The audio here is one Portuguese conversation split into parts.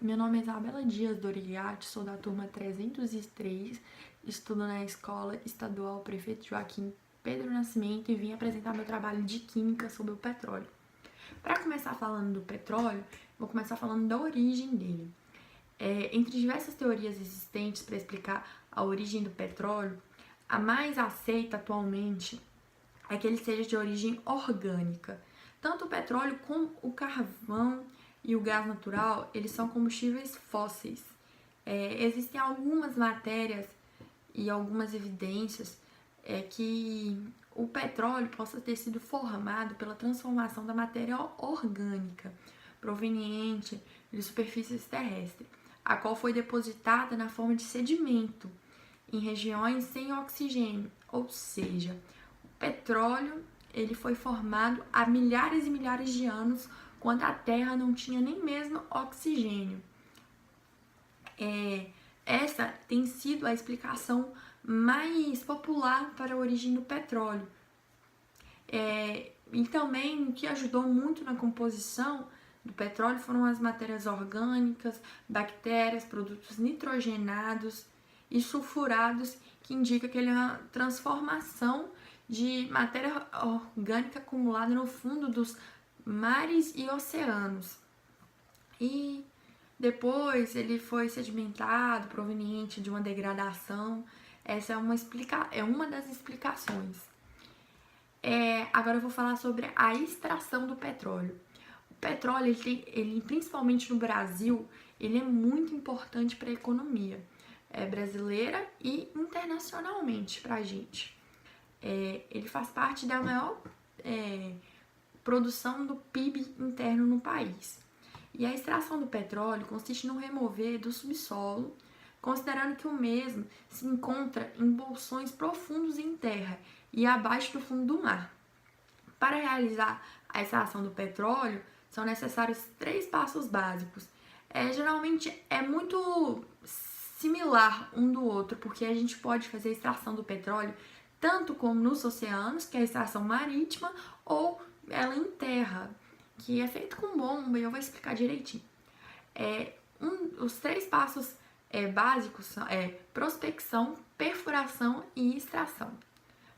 Meu nome é Isabela Dias Dorigatti, sou da turma 303, estudo na Escola Estadual Prefeito Joaquim Pedro Nascimento e vim apresentar meu trabalho de Química sobre o petróleo. Para começar falando do petróleo, vou começar falando da origem dele. Entre diversas teorias existentes para explicar a origem do petróleo, a mais aceita atualmente é que ele seja de origem orgânica. Tanto o petróleo como o carvão e o gás natural, eles são combustíveis fósseis. Existem algumas matérias e algumas evidências que o petróleo possa ter sido formado pela transformação da matéria orgânica proveniente de superfícies terrestres, a qual foi depositada na forma de sedimento em regiões sem oxigênio, ou seja, o petróleo ele foi formado há milhares e milhares de anos, quando a Terra não tinha nem mesmo oxigênio. Essa tem sido a explicação mais popular para a origem do petróleo. E também o que ajudou muito na composição do petróleo foram as matérias orgânicas, bactérias, produtos nitrogenados e sulfurados, que indica que ele é uma transformação de matéria orgânica acumulada no fundo dos mares e oceanos. E depois ele foi sedimentado, proveniente de uma degradação. Essa é uma das explicações. Agora eu vou falar sobre a extração do petróleo. O petróleo, ele principalmente no Brasil, ele é muito importante para a economia brasileira e internacionalmente para a gente. Ele faz parte da maior produção do PIB interno no país. E a extração do petróleo consiste no remover do subsolo, considerando que o mesmo se encontra em bolsões profundos em terra e abaixo do fundo do mar. Para realizar a extração do petróleo, são necessários 3 passos básicos. Geralmente é muito similar um do outro, porque a gente pode fazer a extração do petróleo tanto como nos oceanos, que é a extração marítima, ou ela em terra, que é feito com bomba, e eu vou explicar direitinho. Os 3 passos básicos são prospecção, perfuração e extração.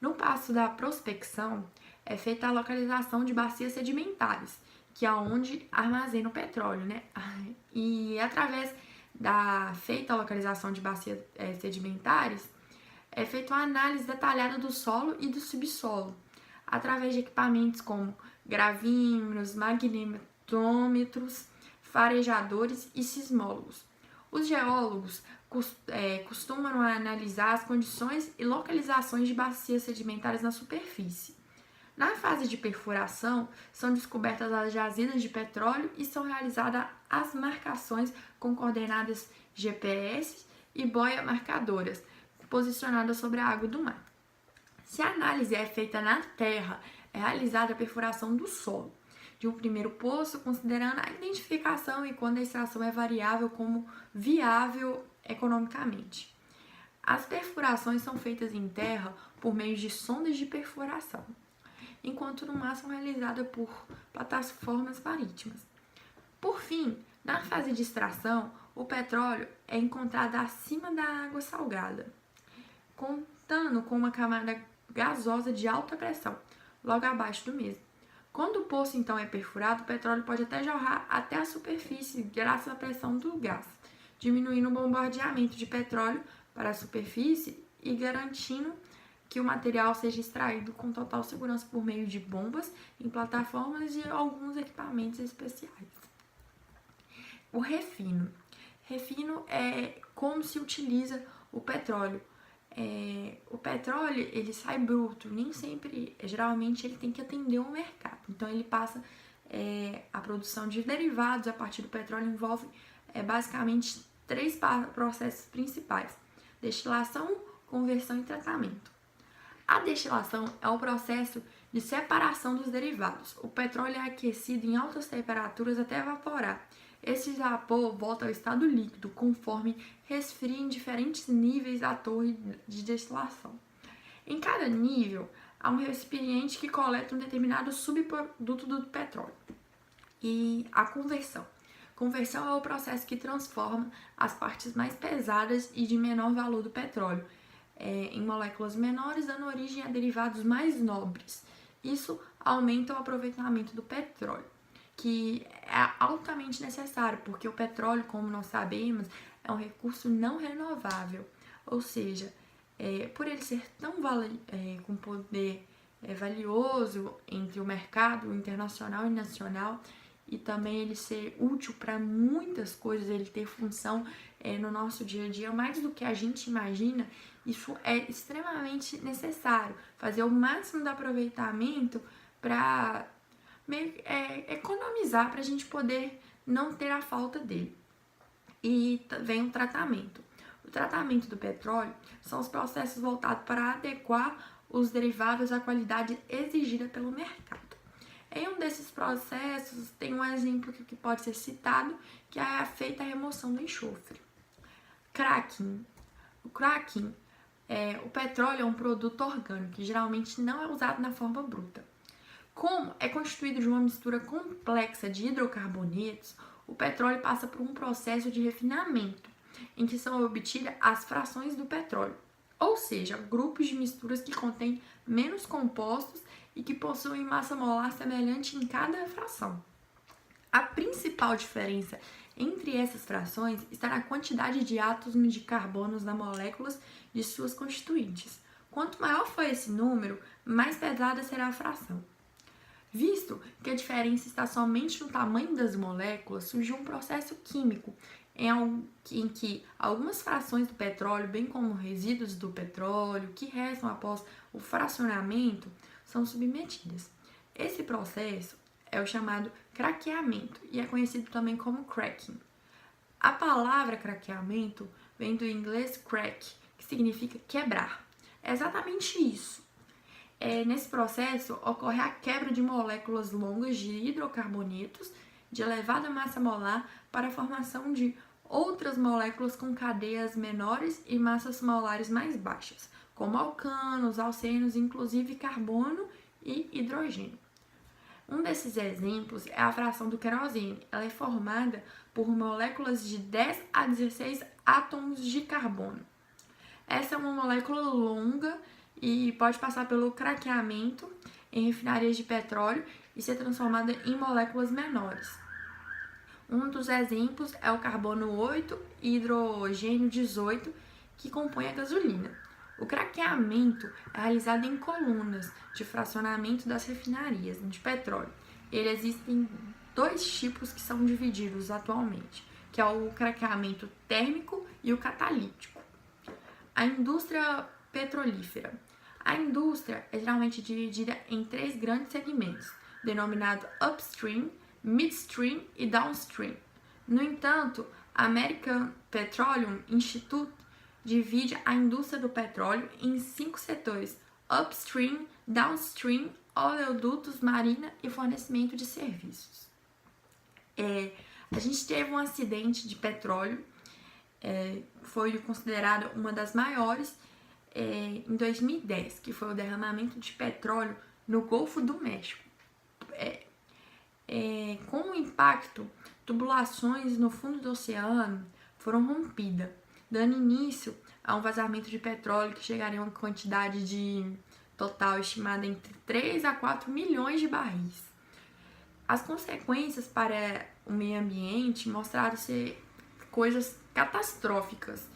No passo da prospecção, é feita a localização de bacias sedimentares, que é onde armazena o petróleo, né? E através da feita a localização de bacias sedimentares, é feita uma análise detalhada do solo e do subsolo, através de equipamentos como gravímetros, magnetômetros, farejadores e sismólogos. Os geólogos costumam analisar as condições e localizações de bacias sedimentares na superfície. Na fase de perfuração, são descobertas as jazidas de petróleo e são realizadas as marcações com coordenadas GPS e boia marcadoras, posicionadas sobre a água do mar. Se a análise é feita na terra, é realizada a perfuração do solo de um primeiro poço, considerando a identificação e quando a extração é variável como viável economicamente. As perfurações são feitas em terra por meio de sondas de perfuração, enquanto no mar são realizadas por plataformas marítimas. Por fim, na fase de extração, o petróleo é encontrado acima da água salgada, contando com uma camada gasosa de alta pressão, logo abaixo do mesmo. Quando o poço então é perfurado, o petróleo pode até jorrar até a superfície graças à pressão do gás, diminuindo o bombardeamento de petróleo para a superfície e garantindo que o material seja extraído com total segurança por meio de bombas em plataformas e alguns equipamentos especiais. O refino. Refino é como se utiliza o petróleo. O petróleo ele sai bruto, nem sempre, geralmente ele tem que atender o mercado. Então ele passa a produção de derivados a partir do petróleo envolve basicamente 3 processos principais: destilação, conversão e tratamento. A destilação é o processo de separação dos derivados. O petróleo é aquecido em altas temperaturas até evaporar. Esse vapor volta ao estado líquido conforme resfria em diferentes níveis da torre de destilação. Em cada nível, há um recipiente que coleta um determinado subproduto do petróleo. E a conversão. Conversão é o processo que transforma as partes mais pesadas e de menor valor do petróleo em moléculas menores, dando origem a derivados mais nobres. Isso aumenta o aproveitamento do petróleo, que é altamente necessário, porque o petróleo, como nós sabemos, é um recurso não renovável, ou seja, por ele ser tão com poder valioso entre o mercado internacional e nacional, e também ele ser útil para muitas coisas, ele ter função no nosso dia a dia, mais do que a gente imagina, isso é extremamente necessário, fazer o máximo de aproveitamento para economizar, para a gente poder não ter a falta dele. E vem o tratamento. O tratamento do petróleo são os processos voltados para adequar os derivados à qualidade exigida pelo mercado. Em um desses processos, tem um exemplo que pode ser citado, que é feita a remoção do enxofre. Cracking. O cracking, o petróleo é um produto orgânico que geralmente não é usado na forma bruta. Como é constituído de uma mistura complexa de hidrocarbonetos, o petróleo passa por um processo de refinamento, em que são obtidas as frações do petróleo, ou seja, grupos de misturas que contêm menos compostos e que possuem massa molar semelhante em cada fração. A principal diferença entre essas frações está na quantidade de átomos de carbono nas moléculas de suas constituintes. Quanto maior for esse número, mais pesada será a fração. Visto que a diferença está somente no tamanho das moléculas, surgiu um processo químico em que algumas frações do petróleo, bem como resíduos do petróleo que restam após o fracionamento, são submetidas. Esse processo é o chamado craqueamento e é conhecido também como cracking. A palavra craqueamento vem do inglês crack, que significa quebrar. É exatamente isso. Nesse processo, ocorre a quebra de moléculas longas de hidrocarbonetos de elevada massa molar para a formação de outras moléculas com cadeias menores e massas molares mais baixas, como alcanos, alcenos, inclusive carbono e hidrogênio. Um desses exemplos é a fração do querosene. Ela é formada por moléculas de 10 a 16 átomos de carbono. Essa é uma molécula longa e pode passar pelo craqueamento em refinarias de petróleo e ser transformada em moléculas menores. Um dos exemplos é o carbono 8 e hidrogênio 18, que compõe a gasolina. O craqueamento é realizado em colunas de fracionamento das refinarias de petróleo. Existem dois tipos que são divididos atualmente, que é o craqueamento térmico e o catalítico. A indústria petrolífera. A indústria é geralmente dividida em 3 grandes segmentos, denominados upstream, midstream e downstream. No entanto, a American Petroleum Institute divide a indústria do petróleo em 5 setores: upstream, downstream, oleodutos, marina e fornecimento de serviços. A gente teve um acidente de petróleo, foi considerado uma das maiores em 2010, que foi o derramamento de petróleo no Golfo do México. Com o impacto, tubulações no fundo do oceano foram rompidas, dando início a um vazamento de petróleo que chegaria a uma quantidade de total estimada entre 3 a 4 milhões de barris. As consequências para o meio ambiente mostraram ser coisas catastróficas.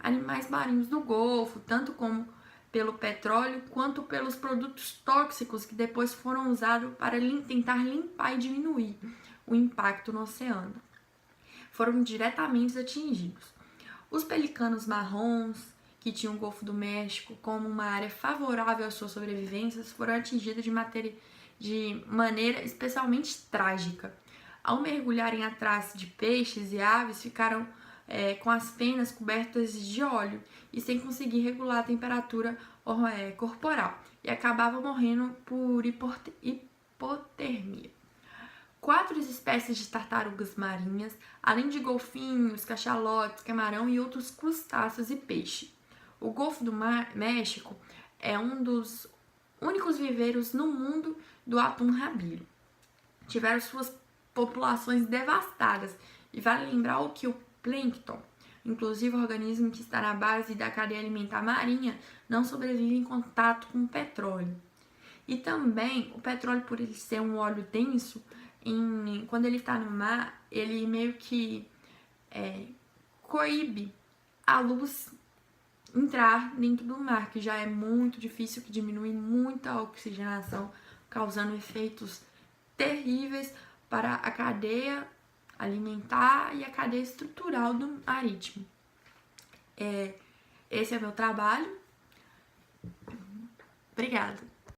Animais marinhos do Golfo, tanto como pelo petróleo, quanto pelos produtos tóxicos que depois foram usados para tentar limpar e diminuir o impacto no oceano, foram diretamente atingidos. Os pelicanos marrons, que tinham o Golfo do México como uma área favorável às suas sobrevivências, foram atingidos de maneira especialmente trágica. Ao mergulharem atrás de peixes e aves, ficaram com as penas cobertas de óleo e sem conseguir regular a temperatura corporal, e acabavam morrendo por hipotermia. 4 espécies de tartarugas marinhas, além de golfinhos, cachalotes, camarão e outros crustáceos e peixe. O Golfo do México é um dos únicos viveiros no mundo do atum rabilho. Tiveram suas populações devastadas E vale lembrar o que o plâncton, inclusive o organismo que está na base da cadeia alimentar marinha, não sobrevive em contato com o petróleo. E também o petróleo, por ele ser um óleo denso, quando ele está no mar, ele meio que coíbe a luz entrar dentro do mar, que já é muito difícil, que diminui muito a oxigenação, causando efeitos terríveis para a cadeia alimentar e a cadeia estrutural do marítimo. Esse é meu trabalho. Obrigada.